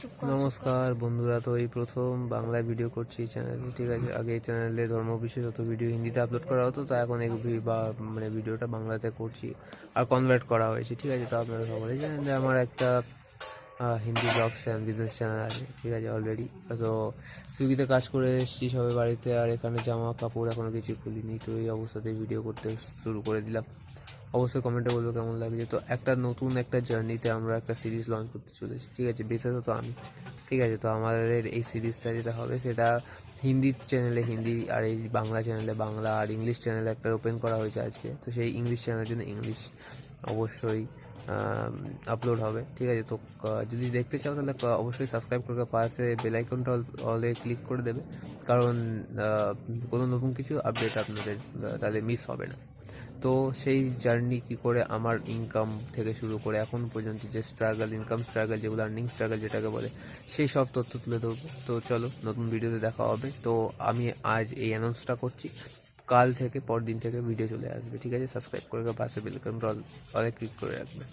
নমস্কার বন্ধুরা, তো এই প্রথম বাংলায় ভিডিও করছি এই চ্যানেলে। ঠিক আছে, আগে এই চ্যানেলে ধর্ম বিশেষত ভিডিও হিন্দিতে আপলোড করা হতো, তো এখন এই ভিডিওটা বাংলাতে করছি আর কনভার্ট করা হয়েছে। ঠিক আছে, তো আপনারা সকলেই জানেন যে আমার একটা Hindi blog channel, business channel আছে। ঠিক আছে, অলরেডি তো সুইগিতে কাজ করে এসেছি সবে বাড়িতে, আর এখানে জামা কাপড় এখনও কিছু খুলিনি, তো এই অবস্থাতেই ভিডিও করতে শুরু করে দিলাম। অবশ্যই কমেন্টে বলবো কেমন লাগছে। তো একটা নতুন একটা জার্নিতে আমরা একটা সিরিজ লঞ্চ করতে চলেছি। ঠিক আছে, বিশেষত আমি। ঠিক আছে, তো আমাদের এই সিরিজটা যেটা হবে সেটা হিন্দি চ্যানেলে হিন্দি, আর এই বাংলা চ্যানেলে বাংলা, আর ইংলিশ চ্যানেলে একটা ওপেন করা হয়েছে আজকে। তো সেই ইংলিশ চ্যানেলের জন্য ইংলিশ অবশ্যই আপলোড হবে। ঠিক আছে, তো যদি দেখতে চাও তাহলে অবশ্যই সাবস্ক্রাইব করে পাশে বেল আইকনটা অলে ক্লিক করে দেবে, কারণ কোনো নতুন কিছু আপডেট আপনাদের তাহলে মিস হবে না। তো সেই জার্নি কী করে আমার ইনকাম থেকে শুরু করে এখন পর্যন্ত যে স্ট্রাগল, ইনকাম স্ট্রাগল, যেগুলো আর্নিং স্ট্রাগল যেটাকে বলে, সেই সব তথ্য তুলে ধরবো। তো চলো, নতুন ভিডিওতে দেখা হবে। তো আমি আজ এই অ্যানাউন্সটা করছি, কাল থেকে পরদিন থেকে ভিডিও চলে আসবে। ঠিক আছে, সাবস্ক্রাইব করে পাশে বেল আইকনটা অলে ক্লিক করে রাখবে।